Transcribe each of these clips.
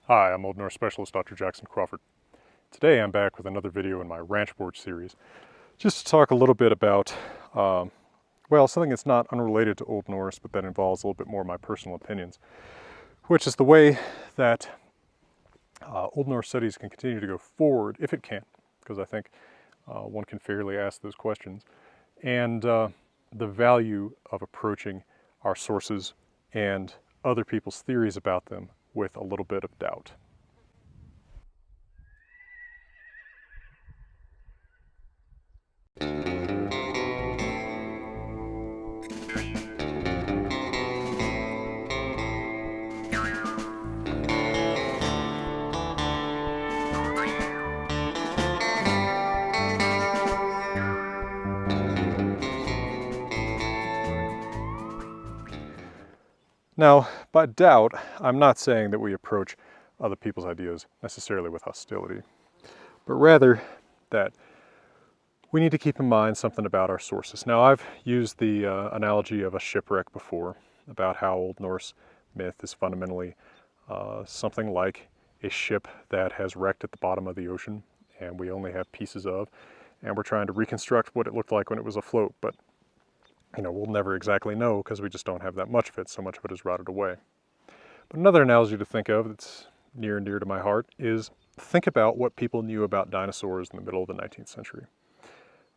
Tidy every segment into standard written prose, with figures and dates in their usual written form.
Hi, I'm Old Norse Specialist Dr. Jackson Crawford. Today I'm back with another video in my Ranch Porch Series, just to talk a little bit about, well, something that's not unrelated to Old Norse, but that involves a little bit more of my personal opinions, which is the way that Old Norse studies can continue to go forward, if it can, because I think one can fairly ask those questions, and the value of approaching our sources and other people's theories about them with a little bit of doubt. Now, by doubt, I'm not saying that we approach other people's ideas necessarily with hostility, but rather that we need to keep in mind something about our sources. Now, I've used the analogy of a shipwreck before, about how Old Norse myth is fundamentally something like a ship that has wrecked at the bottom of the ocean, and we only have pieces of, and we're trying to reconstruct what it looked like when it was afloat, but we'll never exactly know because we just don't have that much of it. So much of it is rotted away. But another analogy to think of that's near and dear to my heart is think about what people knew about dinosaurs in the middle of the 19th century.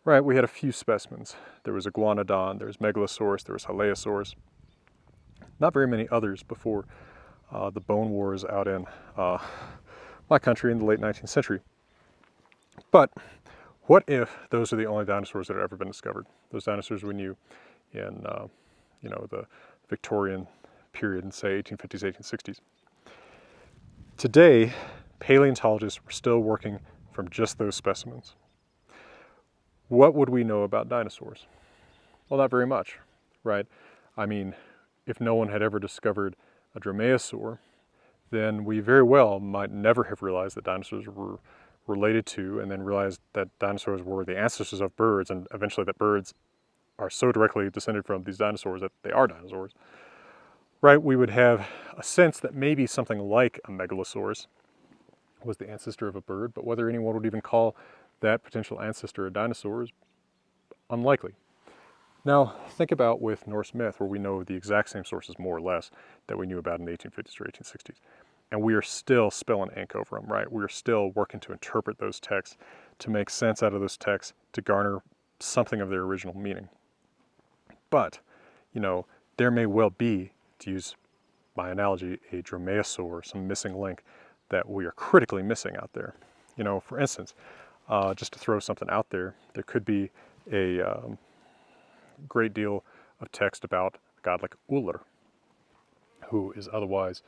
Right, we had a few specimens. There was iguanodon, there was megalosaurus, there was hylaeosaurus. Not very many others before the bone wars out in my country in the late 19th century. But what if those are the only dinosaurs that have ever been discovered? Those dinosaurs we knew in, the Victorian period in, say, 1850s, 1860s. Today, paleontologists were still working from just those specimens. What would we know about dinosaurs? Well, not very much, right? I mean, if no one had ever discovered a dromaeosaur, then we very well might never have realized that dinosaurs were related to, and then realized that dinosaurs were the ancestors of birds, and eventually that birds are so directly descended from these dinosaurs that they are dinosaurs, right? We would have a sense that maybe something like a megalosaurus was the ancestor of a bird, but whether anyone would even call that potential ancestor a dinosaur is unlikely. Now, think about with Norse myth, where we know the exact same sources, more or less, that we knew about in the 1850s or 1860s. And we are still spilling ink over them, right? We are still working to interpret those texts, to make sense out of those texts, to garner something of their original meaning. But, there may well be, to use my analogy, a dromaeosaur, some missing link that we are critically missing out there. For instance, just to throw something out there, there could be a great deal of text about a god like Uller, who is otherwise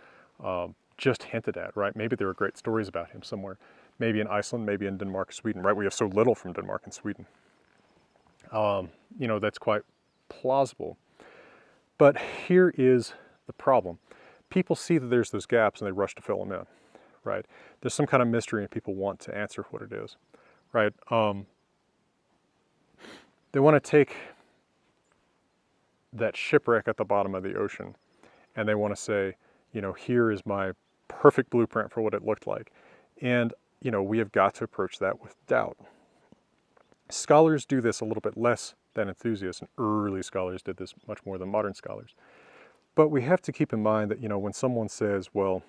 just hinted at, right? Maybe there are great stories about him somewhere. Maybe in Iceland, maybe in Denmark or Sweden, right? We have so little from Denmark and Sweden. That's quite plausible. But here is the problem. People see that there's those gaps and they rush to fill them in, right? There's some kind of mystery and people want to answer what it is, right? They want to take that shipwreck at the bottom of the ocean and they want to say, here is my perfect blueprint for what it looked like. And, we have got to approach that with doubt. Scholars do this a little bit less than enthusiasts, and early scholars did this much more than modern scholars. But we have to keep in mind that, when someone says, well,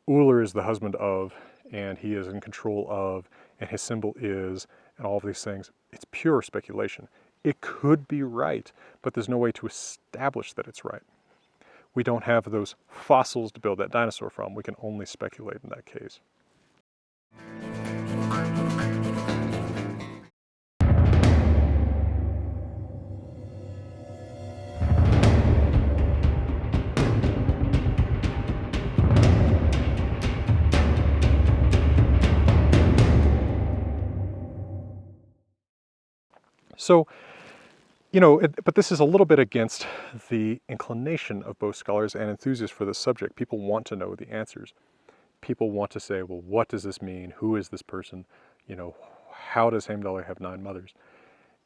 Uller is the husband of, and he is in control of, and his symbol is, and all of these things, it's pure speculation. It could be right, but there's no way to establish that it's right. We don't have those fossils to build that dinosaur from. We can only speculate in that case. So, but this is a little bit against the inclination of both scholars and enthusiasts for this subject. People want to know the answers. People want to say, well, what does this mean? Who is this person? How does Heimdallr have 9 mothers?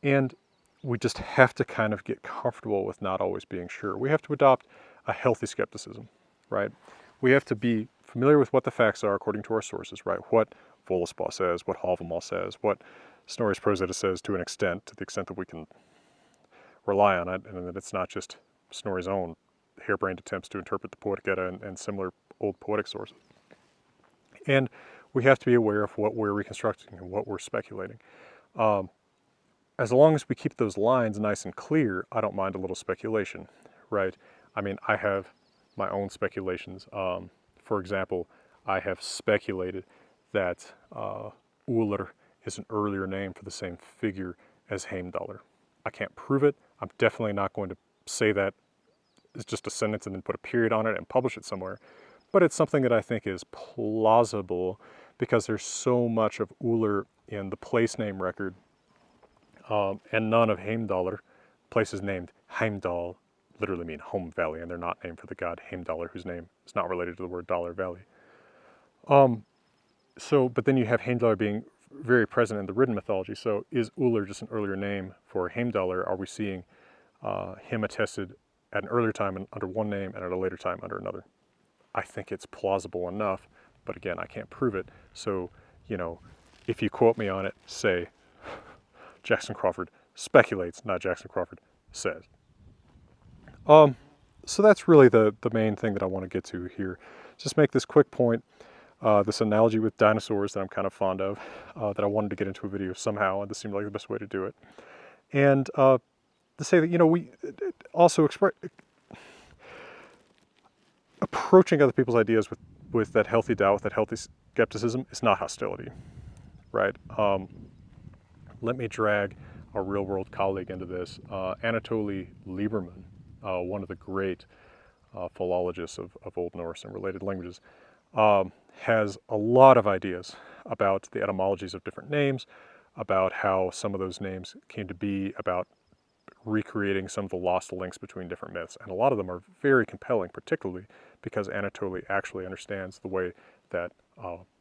And we just have to kind of get comfortable with not always being sure. We have to adopt a healthy skepticism, right? We have to be familiar with what the facts are according to our sources, right? What Völuspá says, what Hávamál says, what Snorri's Prose Edda says to the extent that we can rely on it, and that it's not just Snorri's own harebrained attempts to interpret the Poetic Edda and similar old poetic sources. And we have to be aware of what we're reconstructing and what we're speculating. As long as we keep those lines nice and clear, I don't mind a little speculation, right? I mean, I have my own speculations. For example, I have speculated that Ullr is an earlier name for the same figure as Heimdallr. I can't prove it. I'm definitely not going to say that it's just a sentence and then put a period on it and publish it somewhere. But it's something that I think is plausible because there's so much of Ullr in the place name record and none of Heimdallr. Places named Heimdall literally mean home valley, and they're not named for the god Heimdallr, whose name is not related to the word dollar valley. But then you have Heimdallr being very present in the Ridden mythology. So is Ullr just an earlier name for Heimdallr? Are we seeing him attested at an earlier time under one name and at a later time under another? I think it's plausible enough, but again, I can't prove it. So, you know, if you quote me on it, say, Jackson Crawford speculates, not Jackson Crawford says. So that's really the main thing that I want to get to here. Just make this quick point, this analogy with dinosaurs that I'm kind of fond of, that I wanted to get into a video somehow, and this seemed like the best way to do it. And to say that, you know, we also approaching other people's ideas with that healthy doubt, with that healthy skepticism, is not hostility, right? Let me drag a real-world colleague into this. Anatoly Lieberman, one of the great philologists of Old Norse and related languages, has a lot of ideas about the etymologies of different names, about how some of those names came to be, about recreating some of the lost links between different myths. And a lot of them are very compelling, particularly because Anatoly actually understands the way that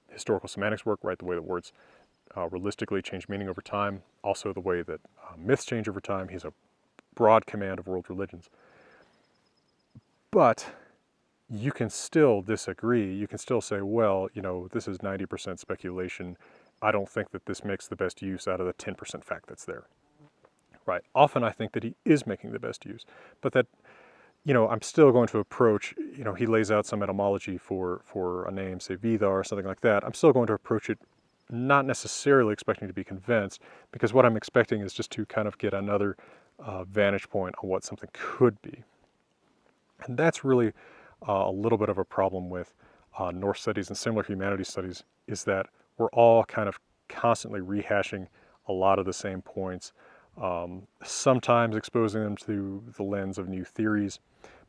historical semantics work, right? The way that words realistically change meaning over time, also the way that myths change over time. He's a broad command of world religions. But you can still disagree. You can still say, well, you know, this is 90% speculation. I don't think that this makes the best use out of the 10% fact that's there. Right. Often I think that he is making the best use, but that, you know, I'm still going to approach, you know, he lays out some etymology for a name, say Vidar or something like that. I'm still going to approach it not necessarily expecting to be convinced, because what I'm expecting is just to kind of get another vantage point on what something could be. And that's really a little bit of a problem with Norse studies and similar humanities studies, is that we're all kind of constantly rehashing a lot of the same points, sometimes exposing them to the lens of new theories,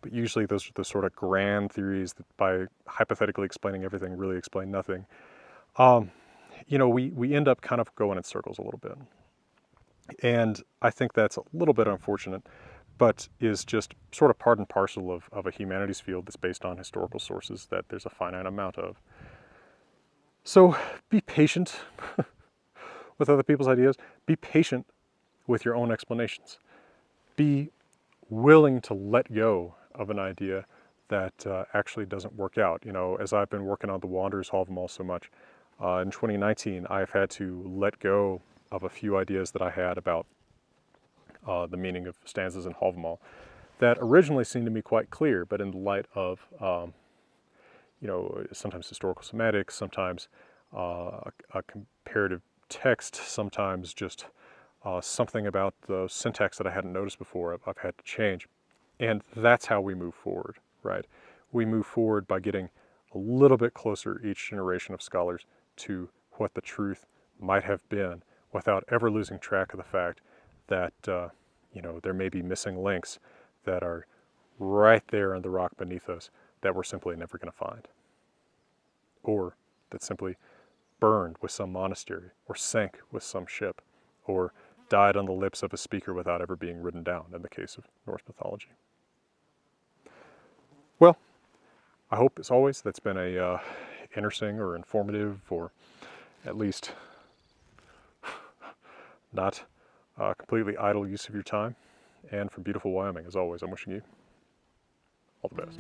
but usually those are the sort of grand theories that by hypothetically explaining everything really explain nothing. You know, we end up kind of going in circles a little bit. And I think that's a little bit unfortunate, but is just sort of part and parcel of a humanities field that's based on historical sources that there's a finite amount of. So be patient with other people's ideas. Be patient with your own explanations. Be willing to let go of an idea that actually doesn't work out. You know, as I've been working on the Wanderers Hávamál so much, in 2019, I've had to let go of a few ideas that I had about the meaning of stanzas in Hávamál that originally seemed to me quite clear, but in the light of, you know, sometimes historical semantics, sometimes a comparative text, sometimes just something about the syntax that I hadn't noticed before, I've had to change. And that's how we move forward, right? We move forward by getting a little bit closer, each generation of scholars, to what the truth might have been, without ever losing track of the fact that, you know, there may be missing links that are right there in the rock beneath us that we're simply never going to find. Or that simply burned with some monastery, or sank with some ship, or died on the lips of a speaker without ever being written down, in the case of Norse mythology. Well, I hope, as always, that's been a interesting or informative, or at least not completely idle use of your time. And from beautiful Wyoming, as always, I'm wishing you all the best.